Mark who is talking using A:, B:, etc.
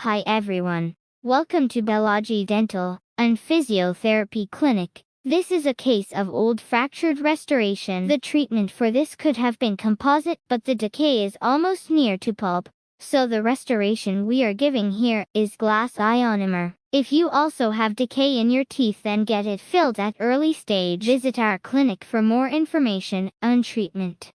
A: Hi everyone. Welcome to Biology Dental and Physiotherapy Clinic. This is a case of old fractured restoration. The treatment for this could have been composite, but the decay is almost near to pulp. So the restoration we are giving here is glass ionomer. If you also have decay in your teeth, then get it filled at early stage. Visit our clinic for more information and treatment.